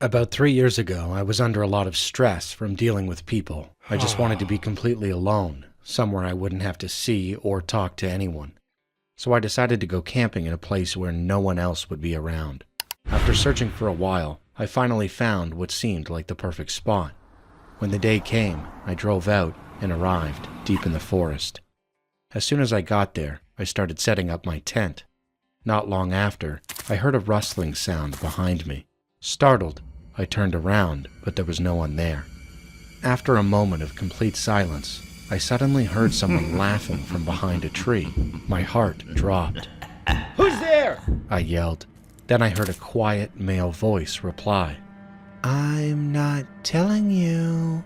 About 3 years ago, I was under a lot of stress from dealing with people. I just wanted to be completely alone, somewhere I wouldn't have to see or talk to anyone. So I decided to go camping in a place where no one else would be around. After searching for a while, I finally found what seemed like the perfect spot. When the day came, I drove out and arrived deep in the forest. As soon as I got there, I started setting up my tent. Not long after, I heard a rustling sound behind me. Startled, I turned around, but there was no one there. After a moment of complete silence, I suddenly heard someone laughing from behind a tree. My heart dropped. Who's there? I yelled. Then I heard a quiet male voice reply. I'm not telling you.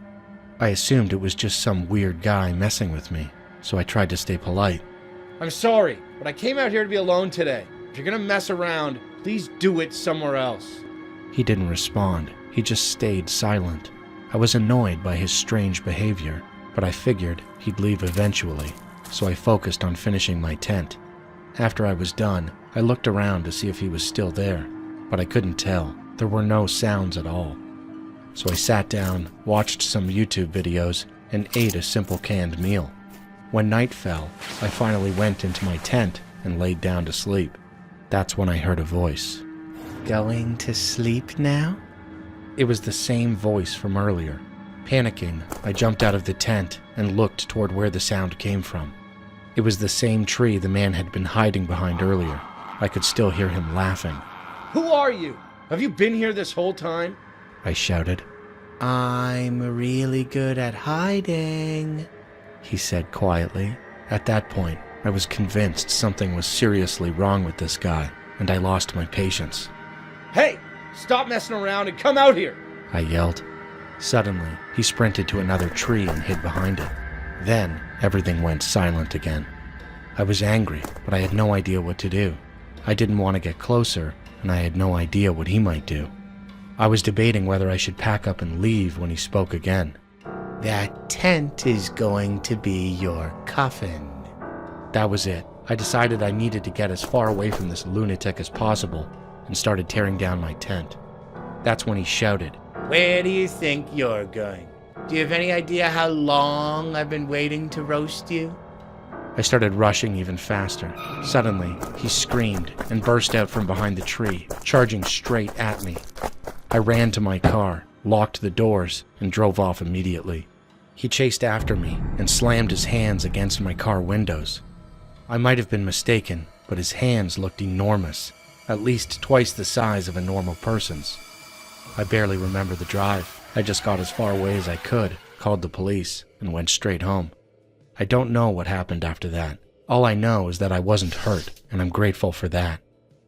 I assumed it was just some weird guy messing with me, so I tried to stay polite. I'm sorry, but I came out here to be alone today. If you're gonna mess around, please do it somewhere else. He didn't respond. He just stayed silent. I was annoyed by his strange behavior, but I figured he'd leave eventually, so I focused on finishing my tent. After I was done, I looked around to see if he was still there, but I couldn't tell. There were no sounds at all. So I sat down, watched some YouTube videos, and ate a simple canned meal. When night fell, I finally went into my tent and laid down to sleep. That's when I heard a voice. Going to sleep now? It was the same voice from earlier. Panicking, I jumped out of the tent and looked toward where the sound came from. It was the same tree the man had been hiding behind earlier. I could still hear him laughing. Who are you? Have you been here this whole time? I shouted. I'm really good at hiding, he said quietly. At that point, I was convinced something was seriously wrong with this guy, and I lost my patience. Hey, stop messing around and come out here! I yelled. Suddenly, he sprinted to another tree and hid behind it. Then, everything went silent again. I was angry, but I had no idea what to do. I didn't want to get closer, and I had no idea what he might do. I was debating whether I should pack up and leave when he spoke again. That tent is going to be your coffin. That was it. I decided I needed to get as far away from this lunatic as possible and started tearing down my tent. That's when he shouted, Where do you think you're going? Do you have any idea how long I've been waiting to roast you? I started rushing even faster. Suddenly, he screamed and burst out from behind the tree, charging straight at me. I ran to my car, locked the doors, and drove off immediately. He chased after me and slammed his hands against my car windows. I might have been mistaken, but his hands looked enormous, at least twice the size of a normal person's. I barely remember the drive. I just got as far away as I could, called the police, and went straight home. I don't know what happened after that. All I know is that I wasn't hurt, and I'm grateful for that.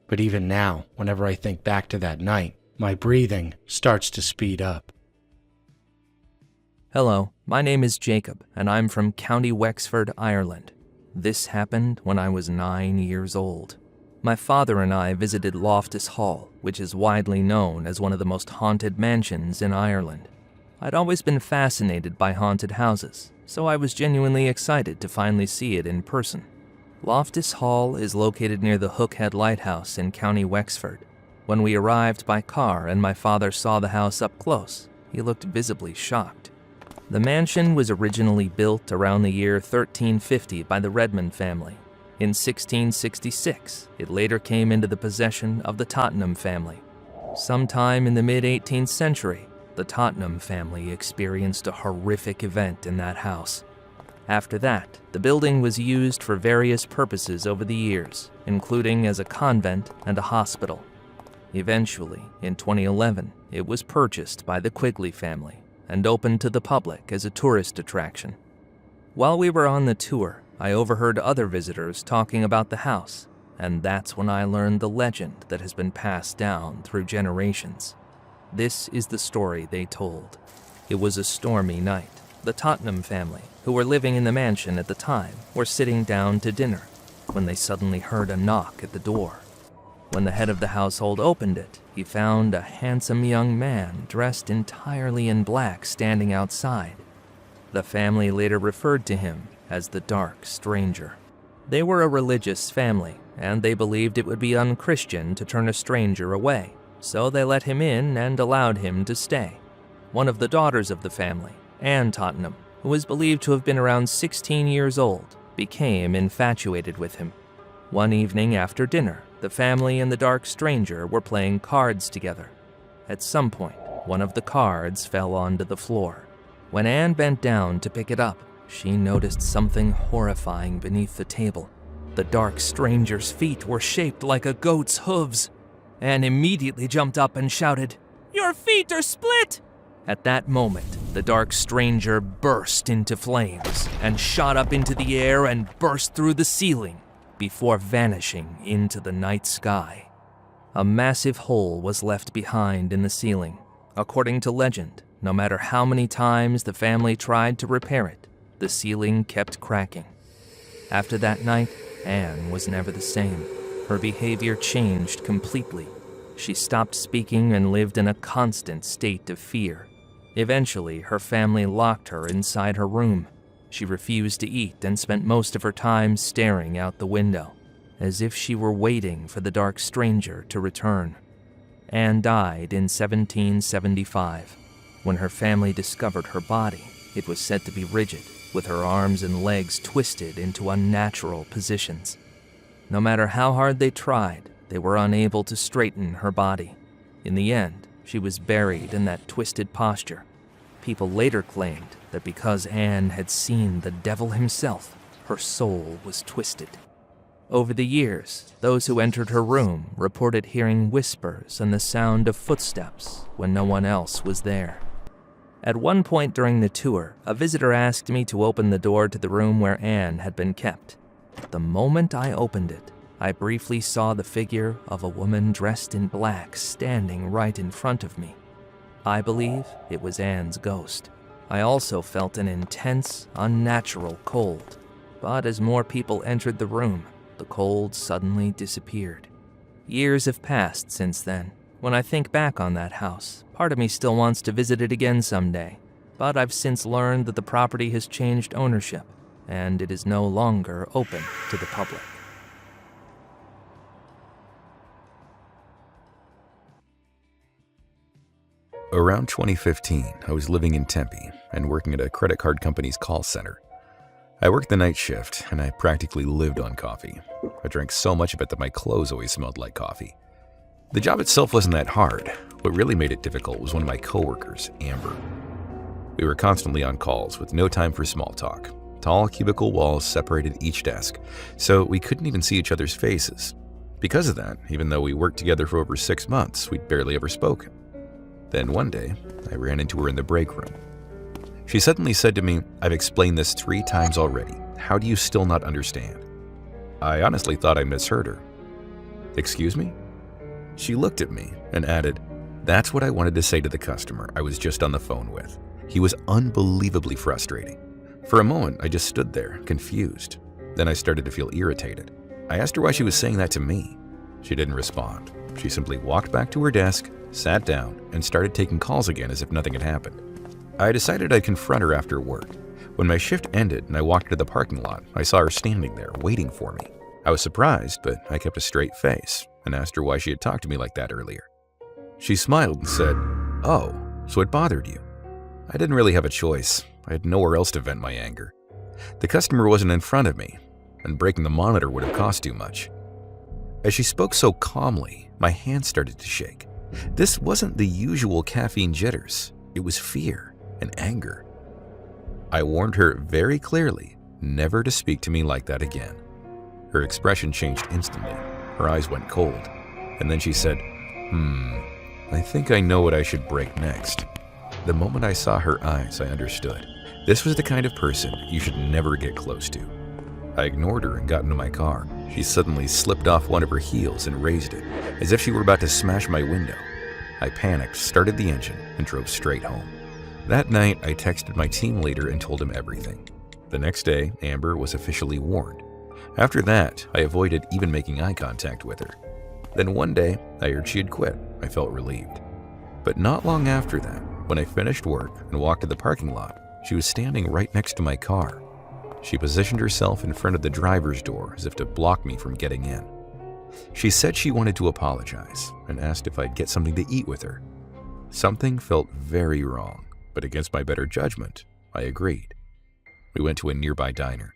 But even now, whenever I think back to that night, my breathing starts to speed up. Hello, my name is Jacob, and I'm from County Wexford, Ireland. This happened when I was 9 years old. My father and I visited Loftus Hall, which is widely known as one of the most haunted mansions in Ireland. I'd always been fascinated by haunted houses, so I was genuinely excited to finally see it in person. Loftus Hall is located near the Hookhead Lighthouse in County Wexford. When we arrived by car and my father saw the house up close, he looked visibly shocked. The mansion was originally built around the year 1350 by the Redmond family. In 1666, it later came into the possession of the Tottenham family. Sometime in the mid-18th century, the Tottenham family experienced a horrific event in that house. After that, the building was used for various purposes over the years, including as a convent and a hospital. Eventually, in 2011, it was purchased by the Quigley family and opened to the public as a tourist attraction. While we were on the tour, I overheard other visitors talking about the house, and that's when I learned the legend that has been passed down through generations. This is the story they told. It was a stormy night. The Tottenham family, who were living in the mansion at the time, were sitting down to dinner when they suddenly heard a knock at the door. When the head of the household opened it, he found a handsome young man dressed entirely in black standing outside. The family later referred to him as the Dark Stranger. They were a religious family, and they believed it would be unchristian to turn a stranger away. so they let him in and allowed him to stay. One of the daughters of the family, Anne Tottenham, who was believed to have been around 16 years old, became infatuated with him. One evening after dinner, the family and the dark stranger were playing cards together. At some point, one of the cards fell onto the floor. When Anne bent down to pick it up, she noticed something horrifying beneath the table. The dark stranger's feet were shaped like a goat's hooves. Anne immediately jumped up and shouted, "Your feet are split!" At that moment, the dark stranger burst into flames and shot up into the air and burst through the ceiling before vanishing into the night sky. A massive hole was left behind in the ceiling. According to legend, no matter how many times the family tried to repair it, the ceiling kept cracking. After that night, Anne was never the same. Her behavior changed completely. She stopped speaking and lived in a constant state of fear. Eventually, her family locked her inside her room. She refused to eat and spent most of her time staring out the window, as if she were waiting for the dark stranger to return. Anne died in 1775. When her family discovered her body, it was said to be rigid, with her arms and legs twisted into unnatural positions. No matter how hard they tried, they were unable to straighten her body. In the end, she was buried in that twisted posture. People later claimed that because Anne had seen the devil himself, her soul was twisted. Over the years, those who entered her room reported hearing whispers and the sound of footsteps when no one else was there. At one point during the tour, a visitor asked me to open the door to the room where Anne had been kept. The moment I opened it, I briefly saw the figure of a woman dressed in black standing right in front of me. I believe it was Anne's ghost. I also felt an intense, unnatural cold, but as more people entered the room, the cold suddenly disappeared. Years have passed since then. When I think back on that house, part of me still wants to visit it again someday, but I've since learned that the property has changed ownership, and it is no longer open to the public. Around 2015, I was living in Tempe and working at a credit card company's call center. I worked the night shift, and I practically lived on coffee. I drank so much of it that my clothes always smelled like coffee. The job itself wasn't that hard. What really made it difficult was one of my coworkers, Amber. We were constantly on calls with no time for small talk. Tall cubicle walls separated each desk, so we couldn't even see each other's faces. Because of that, even though we worked together for over 6 months, we'd barely ever spoken. Then one day, I ran into her in the break room. She suddenly said to me, "I've explained this 3 times already. How do you still not understand?" I honestly thought I misheard her. "Excuse me?" She looked at me and added, "That's what I wanted to say to the customer I was just on the phone with. He was unbelievably frustrating." For a moment, I just stood there, confused. Then I started to feel irritated. I asked her why she was saying that to me. She didn't respond. She simply walked back to her desk, sat down, and started taking calls again as if nothing had happened. I decided I'd confront her after work. When my shift ended and I walked to the parking lot, I saw her standing there, waiting for me. I was surprised, but I kept a straight face and asked her why she had talked to me like that earlier. She smiled and said, "Oh, so it bothered you?" I didn't really have a choice. I had nowhere else to vent my anger. The customer wasn't in front of me, and breaking the monitor would have cost too much. As she spoke so calmly, my hands started to shake. This wasn't the usual caffeine jitters. It was fear and anger. I warned her very clearly never to speak to me like that again. Her expression changed instantly. Her eyes went cold. And then she said, I think I know what I should break next." The moment I saw her eyes, I understood. This was the kind of person you should never get close to. I ignored her and got into my car. She suddenly slipped off one of her heels and raised it, as if she were about to smash my window. I panicked, started the engine, and drove straight home. That night, I texted my team leader and told him everything. The next day, Amber was officially warned. After that, I avoided even making eye contact with her. Then one day, I heard she had quit. I felt relieved. But not long after that, when I finished work and walked to the parking lot, she was standing right next to my car. She positioned herself in front of the driver's door as if to block me from getting in. She said she wanted to apologize and asked if I'd get something to eat with her. Something felt very wrong, but against my better judgment, I agreed. We went to a nearby diner.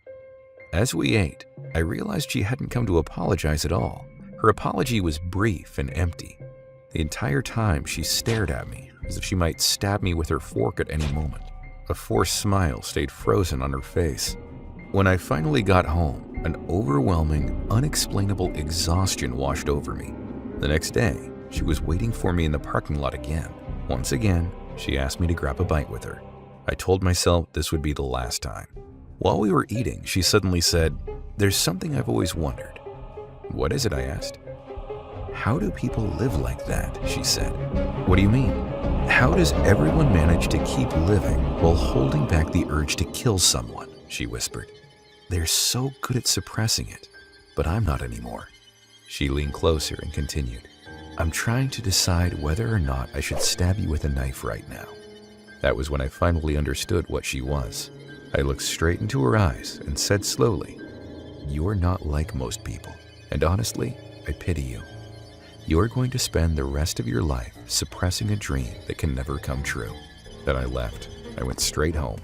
As we ate, I realized she hadn't come to apologize at all. Her apology was brief and empty. The entire time she stared at me as if she might stab me with her fork at any moment. A forced smile stayed frozen on her face. When I finally got home, an overwhelming, unexplainable exhaustion washed over me. The next day, she was waiting for me in the parking lot again. Once again, she asked me to grab a bite with her. I told myself this would be the last time. While we were eating, she suddenly said, "There's something I've always wondered." "What is it?" I asked. "How do people live like that?" she said. "What do you mean?" "How does everyone manage to keep living while holding back the urge to kill someone?" she whispered. "They're so good at suppressing it, but I'm not anymore." She leaned closer and continued, "I'm trying to decide whether or not I should stab you with a knife right now." That was when I finally understood what she was. I looked straight into her eyes and said slowly, "You're not like most people, and honestly, I pity you. You're going to spend the rest of your life suppressing a dream that can never come true." Then I left. I went straight home.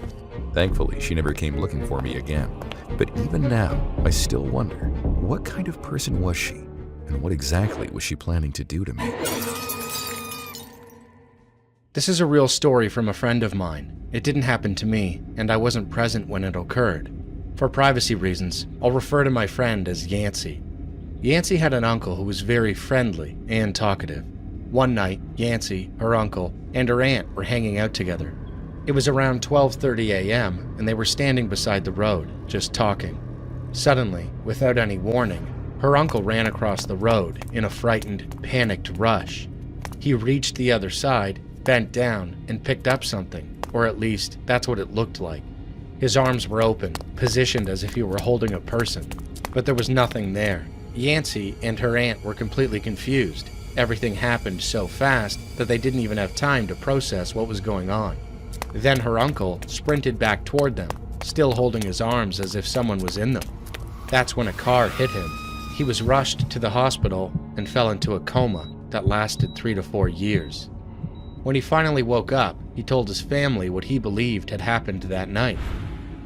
Thankfully, she never came looking for me again. But even now, I still wonder, what kind of person was she? And what exactly was she planning to do to me? This is a real story from a friend of mine. It didn't happen to me, and I wasn't present when it occurred. For privacy reasons, I'll refer to my friend as Yancey. Yancey had an uncle who was very friendly and talkative. One night, Yancey, her uncle, and her aunt were hanging out together. It was around 12:30 a.m., and they were standing beside the road, just talking. Suddenly, without any warning, her uncle ran across the road in a frightened, panicked rush. He reached the other side, bent down, and picked up something, or at least, that's what it looked like. His arms were open, positioned as if he were holding a person, but there was nothing there. Yancey and her aunt were completely confused. Everything happened so fast that they didn't even have time to process what was going on. Then her uncle sprinted back toward them, still holding his arms as if someone was in them. That's when a car hit him. He was rushed to the hospital and fell into a coma that lasted 3 to 4 years. When he finally woke up, he told his family what he believed had happened that night.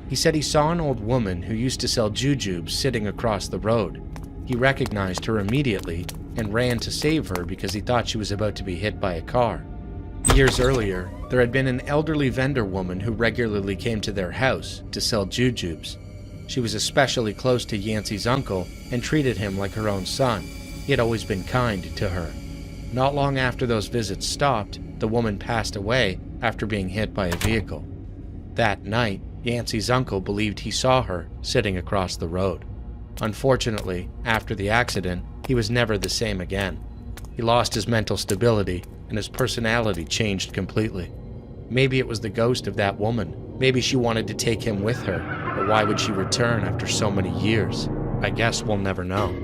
He said he saw an old woman who used to sell jujubes sitting across the road. He recognized her immediately and ran to save her because he thought she was about to be hit by a car. Years earlier, there had been an elderly vendor woman who regularly came to their house to sell jujubes. She was especially close to Yancey's uncle and treated him like her own son. He had always been kind to her. Not long after those visits stopped, the woman passed away after being hit by a vehicle. That night, Yancey's uncle believed he saw her sitting across the road. Unfortunately, after the accident, he was never the same again. He lost his mental stability, and his personality changed completely. Maybe it was the ghost of that woman. Maybe she wanted to take him with her, but why would she return after so many years? I guess we'll never know.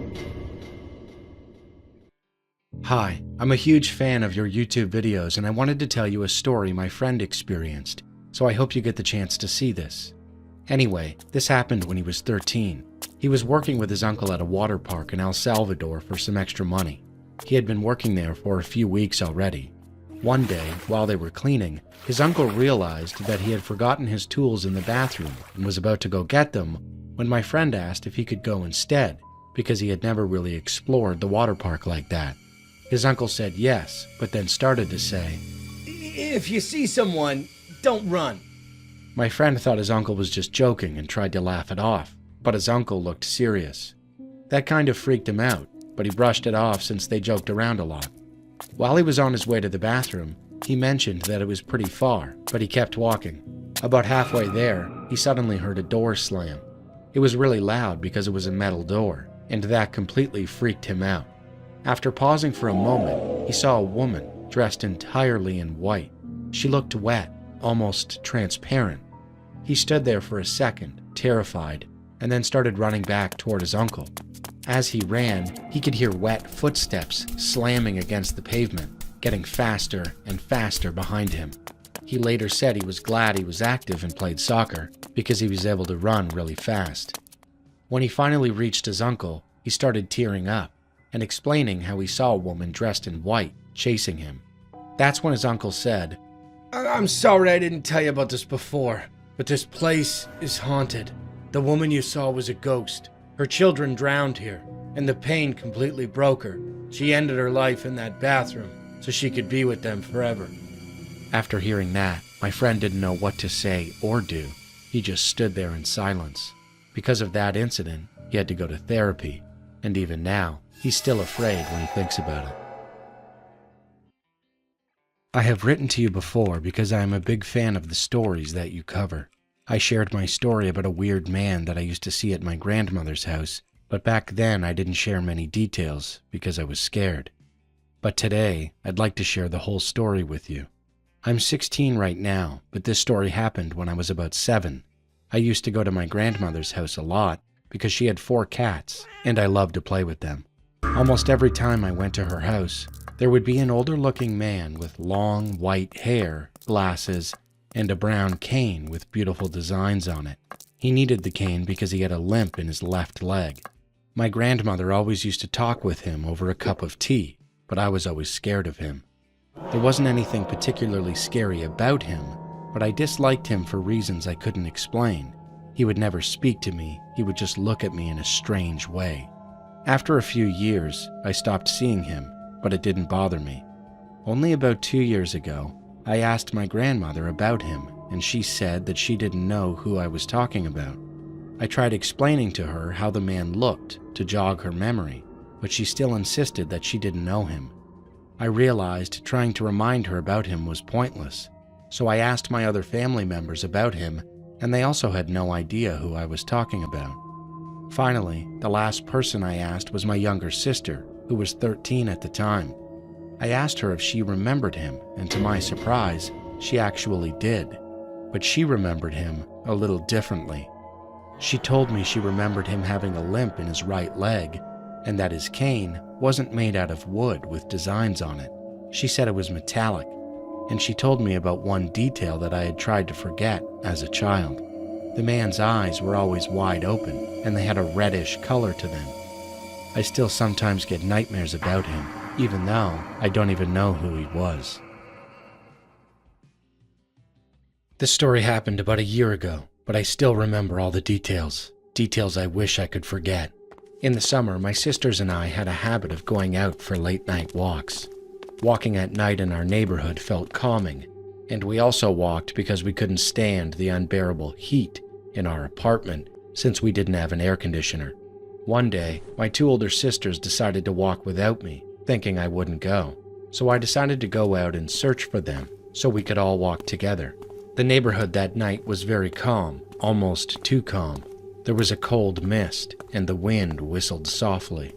Hi, I'm a huge fan of your YouTube videos, and I wanted to tell you a story my friend experienced, so I hope you get the chance to see this. Anyway, this happened when he was 13. He was working with his uncle at a water park in El Salvador for some extra money. He had been working there for a few weeks already. One day, while they were cleaning, his uncle realized that he had forgotten his tools in the bathroom and was about to go get them when my friend asked if he could go instead, because he had never really explored the water park like that. His uncle said yes, but then started to say, "If you see someone, don't run." My friend thought his uncle was just joking and tried to laugh it off, but his uncle looked serious. That kind of freaked him out, but he brushed it off since they joked around a lot. While he was on his way to the bathroom, he mentioned that it was pretty far, but he kept walking. About halfway there, he suddenly heard a door slam. It was really loud because it was a metal door, and that completely freaked him out. After pausing for a moment, he saw a woman dressed entirely in white. She looked wet, almost transparent. He stood there for a second, terrified, and then started running back toward his uncle. As he ran, he could hear wet footsteps slamming against the pavement, getting faster and faster behind him. He later said he was glad he was active and played soccer because he was able to run really fast. When he finally reached his uncle, he started tearing up. and explaining how he saw a woman dressed in white chasing him. That's when his uncle said, I'm sorry I didn't tell you about this before, but this place is haunted. The woman you saw was a ghost. Her children drowned here, and the pain completely broke her. She ended her life in that bathroom so she could be with them forever. After hearing that, my friend didn't know what to say or do. He just stood there in silence. Because of that incident, he had to go to therapy, and even now, he's still afraid when he thinks about it. I have written to you before because I am a big fan of the stories that you cover. I shared my story about a weird man that I used to see at my grandmother's house, but back then I didn't share many details because I was scared. But today, I'd like to share the whole story with you. I'm 16 right now, but this story happened when I was about 7. I used to go to my grandmother's house a lot because she had 4 cats, and I loved to play with them. Almost every time I went to her house, there would be an older-looking man with long, white hair, glasses, and a brown cane with beautiful designs on it. He needed the cane because he had a limp in his left leg. My grandmother always used to talk with him over a cup of tea, but I was always scared of him. There wasn't anything particularly scary about him, but I disliked him for reasons I couldn't explain. He would never speak to me, he would just look at me in a strange way. After a few years, I stopped seeing him, but it didn't bother me. Only about 2 years ago, I asked my grandmother about him, and she said that she didn't know who I was talking about. I tried explaining to her how the man looked to jog her memory, but she still insisted that she didn't know him. I realized trying to remind her about him was pointless, so I asked my other family members about him, and they also had no idea who I was talking about. Finally, the last person I asked was my younger sister, who was 13 at the time. I asked her if she remembered him, and to my surprise, she actually did. But she remembered him a little differently. She told me she remembered him having a limp in his right leg, and that his cane wasn't made out of wood with designs on it. She said it was metallic, and she told me about one detail that I had tried to forget as a child. The man's eyes were always wide open, and they had a reddish color to them. I still sometimes get nightmares about him, even though I don't even know who he was. This story happened about a year ago, but I still remember all the details. Details I wish I could forget. In the summer, my sisters and I had a habit of going out for late-night walks. Walking at night in our neighborhood felt calming, and we also walked because we couldn't stand the unbearable heat in our apartment since we didn't have an air conditioner. One day, my 2 older sisters decided to walk without me, thinking I wouldn't go. So I decided to go out and search for them so we could all walk together. The neighborhood that night was very calm, almost too calm. There was a cold mist, and the wind whistled softly.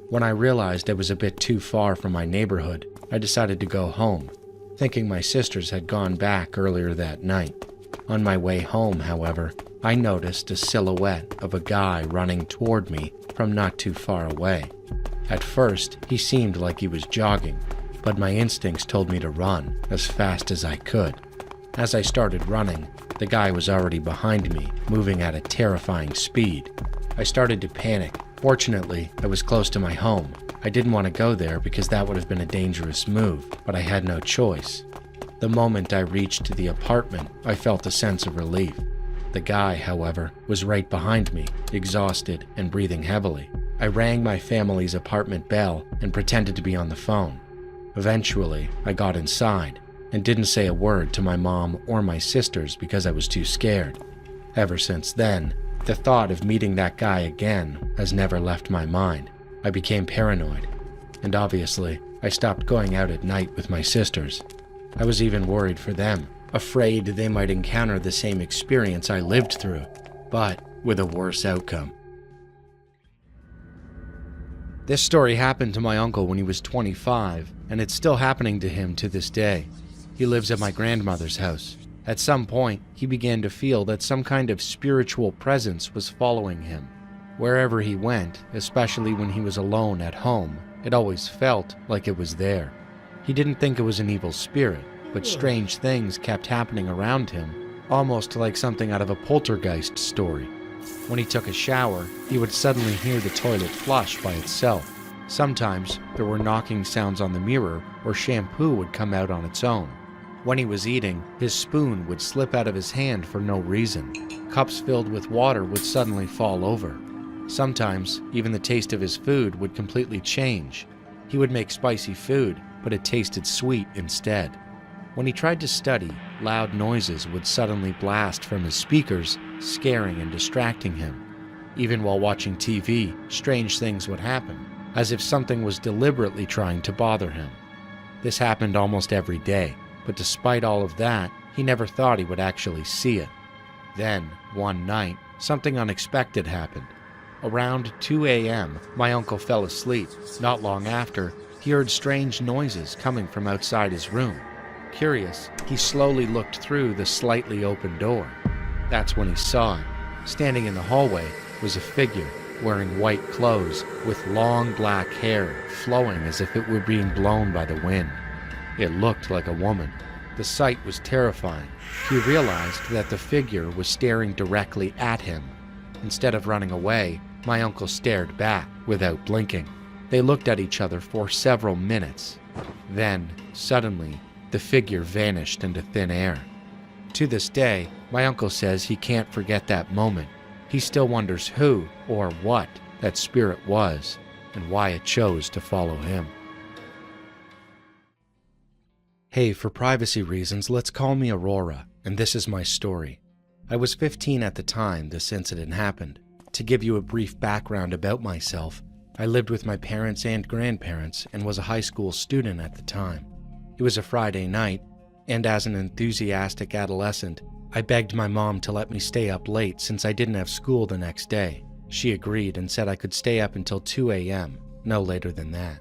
When I realized I was a bit too far from my neighborhood, I decided to go home, thinking my sisters had gone back earlier that night. On my way home, however, I noticed a silhouette of a guy running toward me from not too far away. At first, he seemed like he was jogging, but my instincts told me to run as fast as I could. As I started running, the guy was already behind me, moving at a terrifying speed. I started to panic. Fortunately, I was close to my home. I didn't want to go there because that would have been a dangerous move, but I had no choice. The moment I reached the apartment, I felt a sense of relief. The guy, however, was right behind me, exhausted and breathing heavily. I rang my family's apartment bell and pretended to be on the phone. Eventually, I got inside and didn't say a word to my mom or my sisters because I was too scared. Ever since then, the thought of meeting that guy again has never left my mind. I became paranoid, and obviously, I stopped going out at night with my sisters. I was even worried for them, afraid they might encounter the same experience I lived through, but with a worse outcome. This story happened to my uncle when he was 25, and it's still happening to him to this day. He lives at my grandmother's house. At some point, he began to feel that some kind of spiritual presence was following him. Wherever he went, especially when he was alone at home, it always felt like it was there. He didn't think it was an evil spirit, but strange things kept happening around him, almost like something out of a poltergeist story. When he took a shower, he would suddenly hear the toilet flush by itself. Sometimes there were knocking sounds on the mirror, or shampoo would come out on its own. When he was eating, his spoon would slip out of his hand for no reason. Cups filled with water would suddenly fall over. Sometimes, even the taste of his food would completely change. He would make spicy food, but it tasted sweet instead. When he tried to study, loud noises would suddenly blast from his speakers, scaring and distracting him. Even while watching TV, strange things would happen, as if something was deliberately trying to bother him. This happened almost every day, but despite all of that, he never thought he would actually see it. Then, one night, something unexpected happened. Around 2 a.m., my uncle fell asleep. Not long after, he heard strange noises coming from outside his room. Curious, he slowly looked through the slightly open door. That's when he saw it. Standing in the hallway was a figure wearing white clothes with long black hair flowing as if it were being blown by the wind. It looked like a woman. The sight was terrifying. He realized that the figure was staring directly at him. Instead of running away, my uncle stared back without blinking. They looked at each other for several minutes. Then, suddenly, the figure vanished into thin air. To this day, my uncle says he can't forget that moment. He still wonders who or what that spirit was and why it chose to follow him. Hey, for privacy reasons, let's call me Aurora, and this is my story. I was 15 at the time this incident happened. To give you a brief background about myself, I lived with my parents and grandparents and was a high school student at the time. It was a Friday night, and as an enthusiastic adolescent, I begged my mom to let me stay up late since I didn't have school the next day. She agreed and said I could stay up until 2 a.m., no later than that.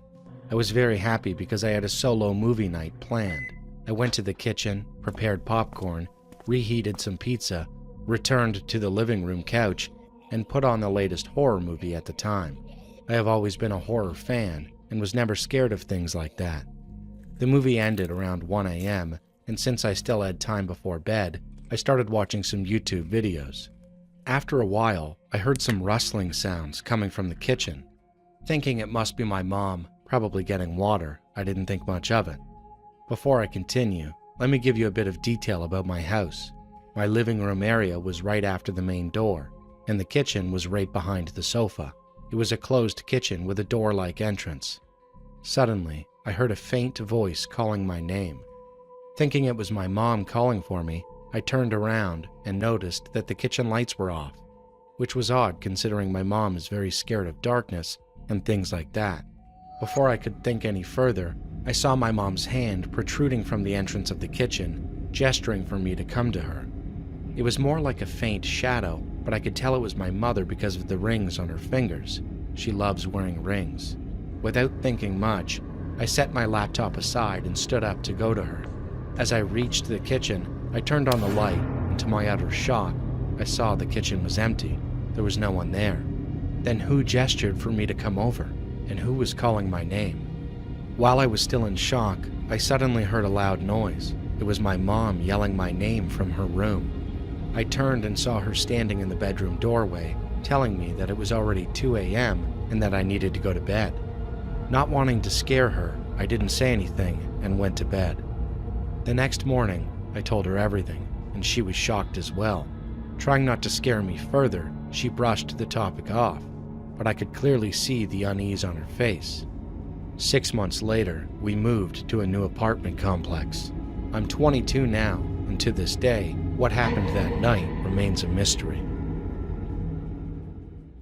I was very happy because I had a solo movie night planned. I went to the kitchen, prepared popcorn, reheated some pizza, returned to the living room couch, and put on the latest horror movie at the time. I have always been a horror fan and was never scared of things like that. The movie ended around 1 a.m., and since I still had time before bed, I started watching some YouTube videos. After a while, I heard some rustling sounds coming from the kitchen. Thinking it must be my mom, probably getting water, I didn't think much of it. Before I continue, let me give you a bit of detail about my house. My living room area was right after the main door, and the kitchen was right behind the sofa. It was a closed kitchen with a door-like entrance. Suddenly, I heard a faint voice calling my name. Thinking it was my mom calling for me, I turned around and noticed that the kitchen lights were off, which was odd considering my mom is very scared of darkness and things like that. Before I could think any further, I saw my mom's hand protruding from the entrance of the kitchen, gesturing for me to come to her. It was more like a faint shadow, but I could tell it was my mother because of the rings on her fingers. She loves wearing rings. Without thinking much, I set my laptop aside and stood up to go to her. As I reached the kitchen, I turned on the light, and to my utter shock, I saw the kitchen was empty. There was no one there. Then who gestured for me to come over, and who was calling my name? While I was still in shock, I suddenly heard a loud noise. It was my mom yelling my name from her room. I turned and saw her standing in the bedroom doorway, telling me that it was already 2 a.m. and that I needed to go to bed. Not wanting to scare her, I didn't say anything and went to bed. The next morning, I told her everything, and she was shocked as well. Trying not to scare me further, she brushed the topic off, but I could clearly see the unease on her face. 6 months later, we moved to a new apartment complex. I'm 22 now, and to this day, what happened that night remains a mystery.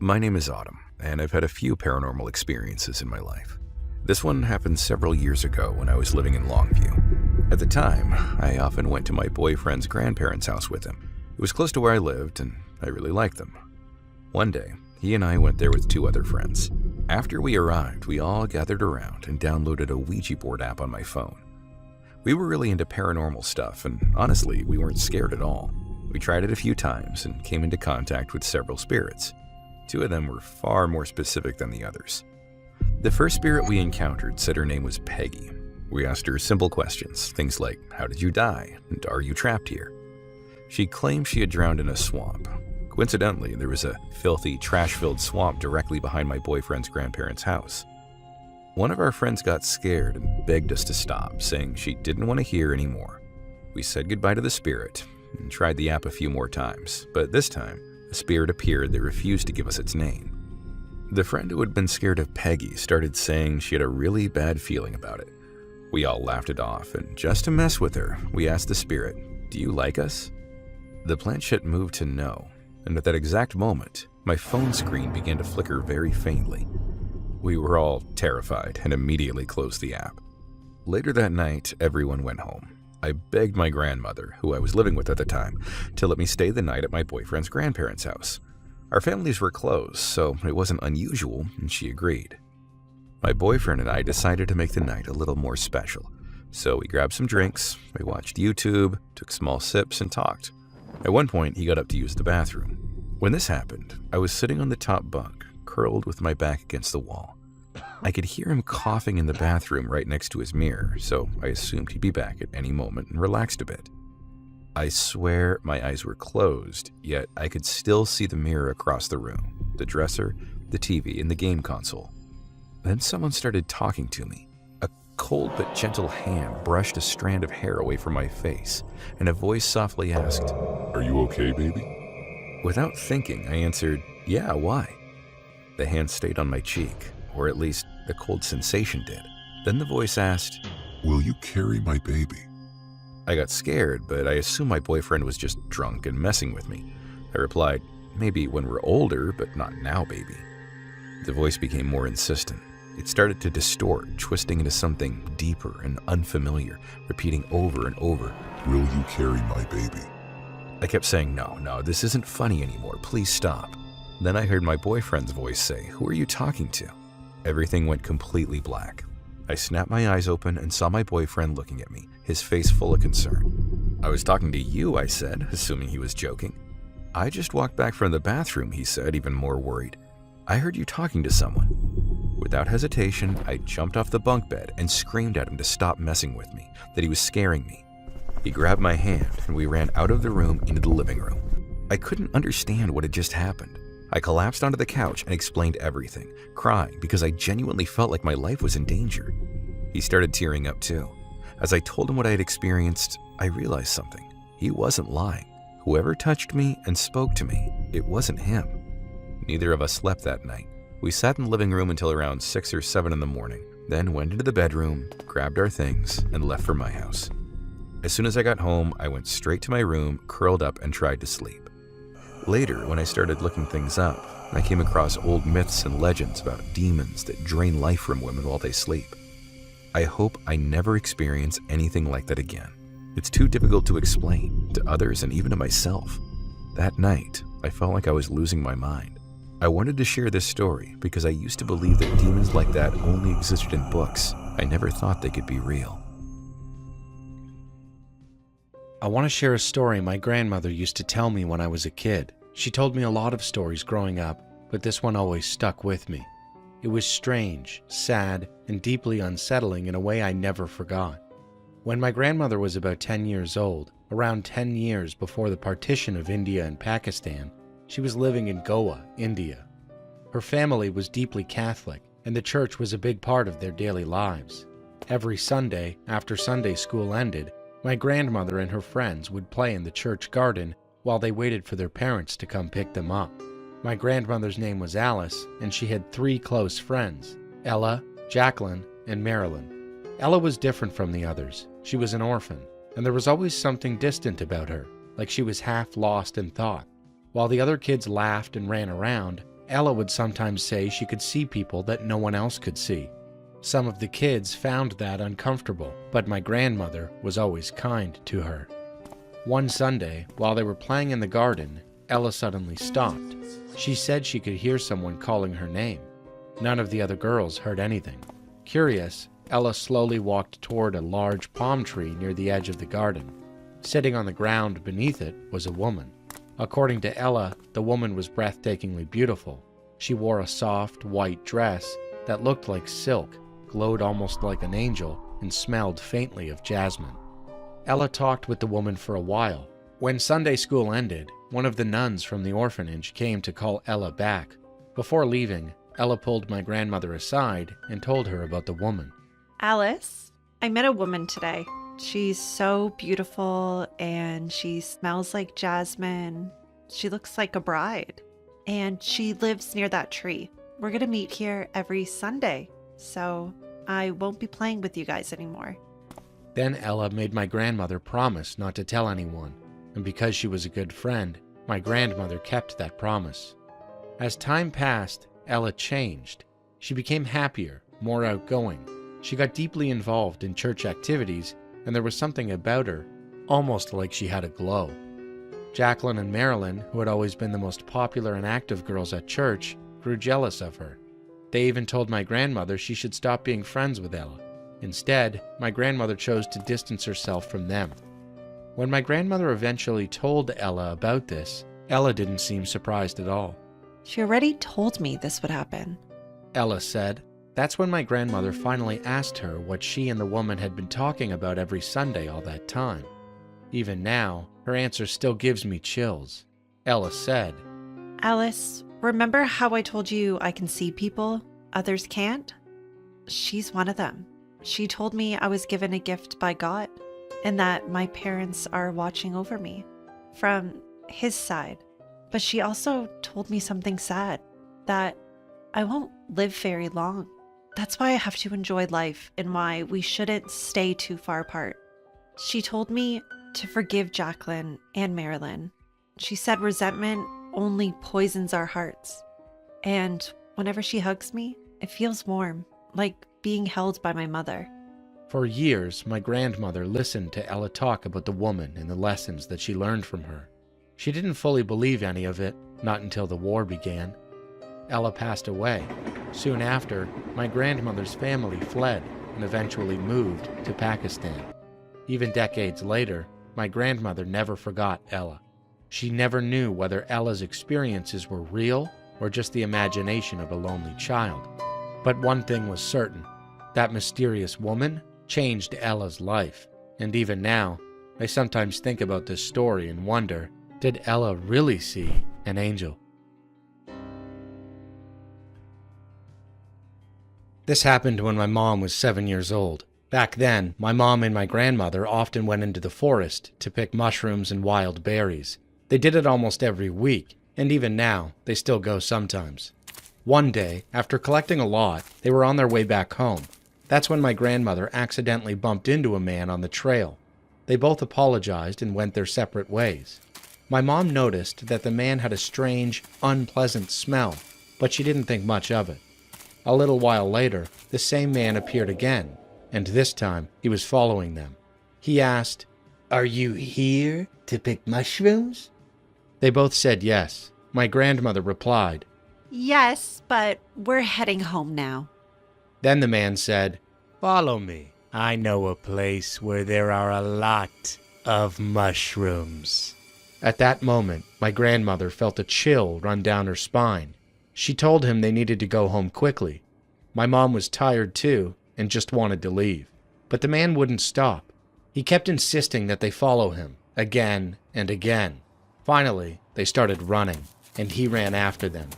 My name is Autumn, and I've had a few paranormal experiences in my life. This one happened several years ago when I was living in Longview. At the time, I often went to my boyfriend's grandparents' house with him. It was close to where I lived, and I really liked them. One day, he and I went there with 2 other friends. After we arrived, we all gathered around and downloaded a Ouija board app on my phone. We were really into paranormal stuff, and honestly, we weren't scared at all. We tried it a few times and came into contact with several spirits. 2 of them were far more specific than the others. The first spirit we encountered said her name was Peggy. We asked her simple questions, things like, "How did you die?" and "Are you trapped here?" She claimed she had drowned in a swamp. Coincidentally, there was a filthy, trash-filled swamp directly behind my boyfriend's grandparents' house. One of our friends got scared and begged us to stop, saying she didn't want to hear anymore. We said goodbye to the spirit and tried the app a few more times, but this time, a spirit appeared that refused to give us its name. The friend who had been scared of Peggy started saying she had a really bad feeling about it. We all laughed it off, and just to mess with her, we asked the spirit, "Do you like us?" The planchette moved to no, and at that exact moment, my phone screen began to flicker very faintly. We were all terrified and immediately closed the app. Later that night, everyone went home. I begged my grandmother, who I was living with at the time, to let me stay the night at my boyfriend's grandparents' house. Our families were close, so it wasn't unusual, and she agreed. My boyfriend and I decided to make the night a little more special, so we grabbed some drinks, we watched YouTube, took small sips, and talked. At one point, he got up to use the bathroom. When this happened, I was sitting on the top bunk, curled with my back against the wall. I could hear him coughing in the bathroom right next to his mirror, so I assumed he'd be back at any moment and relaxed a bit. I swear my eyes were closed, yet I could still see the mirror across the room, the dresser, the TV, and the game console. Then someone started talking to me. A cold but gentle hand brushed a strand of hair away from my face, and a voice softly asked, "Are you okay, baby?" Without thinking, I answered, "Yeah, why?" The hand stayed on my cheek, or at least the cold sensation did. Then the voice asked, "Will you carry my baby?" I got scared, but I assumed my boyfriend was just drunk and messing with me. I replied, "Maybe when we're older, but not now, baby." The voice became more insistent. It started to distort, twisting into something deeper and unfamiliar, repeating over and over, "Will you carry my baby?" I kept saying, No, this isn't funny anymore, please stop." Then I heard my boyfriend's voice say, "Who are you talking to?" Everything went completely black. I snapped my eyes open and saw my boyfriend looking at me, his face full of concern. "I was talking to you," I said, assuming he was joking. "I just walked back from the bathroom," he said, even more worried. "I heard you talking to someone." Without hesitation, I jumped off the bunk bed and screamed at him to stop messing with me, that he was scaring me. He grabbed my hand and we ran out of the room into the living room. I couldn't understand what had just happened. I collapsed onto the couch and explained everything, crying because I genuinely felt like my life was in danger. He started tearing up too. As I told him what I had experienced, I realized something. He wasn't lying. Whoever touched me and spoke to me, it wasn't him. Neither of us slept that night. We sat in the living room until around 6 or 7 in the morning, then went into the bedroom, grabbed our things, and left for my house. As soon as I got home, I went straight to my room, curled up, and tried to sleep. Later, when I started looking things up, I came across old myths and legends about demons that drain life from women while they sleep. I hope I never experience anything like that again. It's too difficult to explain to others and even to myself. That night, I felt like I was losing my mind. I wanted to share this story because I used to believe that demons like that only existed in books. I never thought they could be real. I want to share a story my grandmother used to tell me when I was a kid. She told me a lot of stories growing up, but this one always stuck with me. It was strange, sad, and deeply unsettling in a way I never forgot. When my grandmother was about 10 years old, around 10 years before the partition of India and Pakistan, she was living in Goa, India. Her family was deeply Catholic, and the church was a big part of their daily lives. Every Sunday, after Sunday school ended, my grandmother and her friends would play in the church garden while they waited for their parents to come pick them up. My grandmother's name was Alice, and she had 3 close friends, Ella, Jacqueline, and Marilyn. Ella was different from the others. She was an orphan, and there was always something distant about her, like she was half lost in thought. While the other kids laughed and ran around, Ella would sometimes say she could see people that no one else could see. Some of the kids found that uncomfortable, but my grandmother was always kind to her. One Sunday, while they were playing in the garden, Ella suddenly stopped. She said she could hear someone calling her name. None of the other girls heard anything. Curious, Ella slowly walked toward a large palm tree near the edge of the garden. Sitting on the ground beneath it was a woman. According to Ella, the woman was breathtakingly beautiful. She wore a soft, white dress that looked like silk, glowed almost like an angel, and smelled faintly of jasmine. Ella talked with the woman for a while. When Sunday school ended, one of the nuns from the orphanage came to call Ella back. Before leaving, Ella pulled my grandmother aside and told her about the woman. Alice, I met a woman today. She's so beautiful and she smells like jasmine. She looks like a bride. And she lives near that tree. We're going to meet here every Sunday, so I won't be playing with you guys anymore. Then Ella made my grandmother promise not to tell anyone, and because she was a good friend, my grandmother kept that promise. As time passed, Ella changed. She became happier, more outgoing. She got deeply involved in church activities, and there was something about her, almost like she had a glow. Jacqueline and Marilyn, who had always been the most popular and active girls at church, grew jealous of her. They even told my grandmother she should stop being friends with Ella. Instead, my grandmother chose to distance herself from them. When my grandmother eventually told Ella about this, Ella didn't seem surprised at all. She already told me this would happen. Ella said. That's when my grandmother finally asked her what she and the woman had been talking about every Sunday all that time. Even now, her answer still gives me chills. Ella said, Alice, remember how I told you I can see people others can't? She's one of them. She told me I was given a gift by God and that my parents are watching over me from His side. But she also told me something sad, that I won't live very long. That's why I have to enjoy life and why we shouldn't stay too far apart. She told me to forgive Jacqueline and Marilyn. She said resentment only poisons our hearts. And whenever she hugs me, it feels warm, like being held by my mother. For years, my grandmother listened to Ella talk about the woman and the lessons that she learned from her. She didn't fully believe any of it, not until the war began. Ella passed away. Soon after, my grandmother's family fled and eventually moved to Pakistan. Even decades later, my grandmother never forgot Ella. She never knew whether Ella's experiences were real or just the imagination of a lonely child. But one thing was certain, that mysterious woman changed Ella's life. And even now, I sometimes think about this story and wonder, did Ella really see an angel? This happened when my mom was 7 years old. Back then, my mom and my grandmother often went into the forest to pick mushrooms and wild berries. They did it almost every week, and even now, they still go sometimes. One day, after collecting a lot, they were on their way back home. That's when my grandmother accidentally bumped into a man on the trail. They both apologized and went their separate ways. My mom noticed that the man had a strange, unpleasant smell, but she didn't think much of it. A little while later, the same man appeared again, and this time he was following them. He asked, "Are you here to pick mushrooms?" They both said yes. My grandmother replied, Yes, but we're heading home now. Then the man said, "Follow me. I know a place where there are a lot of mushrooms." At that moment, my grandmother felt a chill run down her spine. She told him they needed to go home quickly. My mom was tired too and just wanted to leave. But the man wouldn't stop. He kept insisting that they follow him, again and again. Finally, they started running, and he ran after them.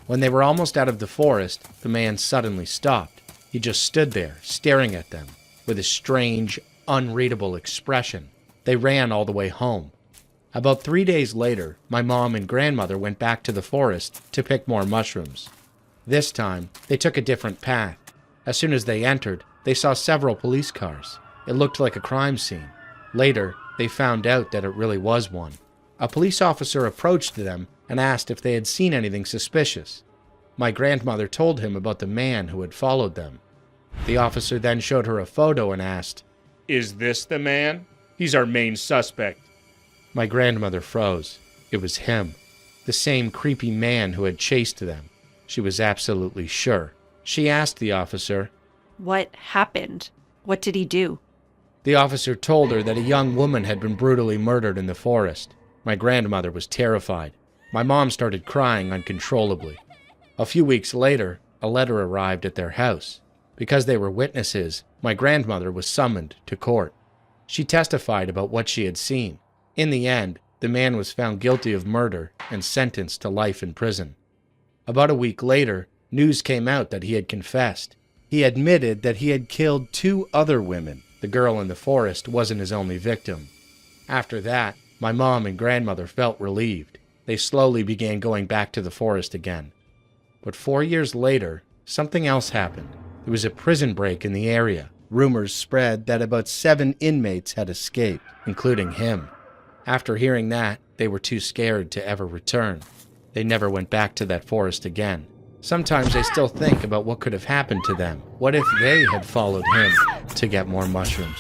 When they were almost out of the forest, the man suddenly stopped. He just stood there, staring at them, with a strange, unreadable expression. They ran all the way home. About 3 days later, my mom and grandmother went back to the forest to pick more mushrooms. This time, they took a different path. As soon as they entered, they saw several police cars. It looked like a crime scene. Later, they found out that it really was one. A police officer approached them and asked if they had seen anything suspicious. My grandmother told him about the man who had followed them. The officer then showed her a photo and asked, "Is this the man? He's our main suspect." My grandmother froze. It was him, the same creepy man who had chased them. She was absolutely sure. She asked the officer, What happened? What did he do? The officer told her that a young woman had been brutally murdered in the forest. My grandmother was terrified. My mom started crying uncontrollably. A few weeks later, a letter arrived at their house. Because they were witnesses, my grandmother was summoned to court. She testified about what she had seen. In the end, the man was found guilty of murder and sentenced to life in prison. About a week later, News came out that he had confessed. He admitted that he had killed 2 other women. The girl in the forest wasn't his only victim. After that, my mom and grandmother felt relieved. They slowly began going back to the forest again. But 4 years later, something else happened. There was a prison break in the area. Rumors spread that about 7 inmates had escaped, including him. After hearing that, they were too scared to ever return. They never went back to that forest again. Sometimes I still think about what could have happened to them. What if they had followed him to get more mushrooms?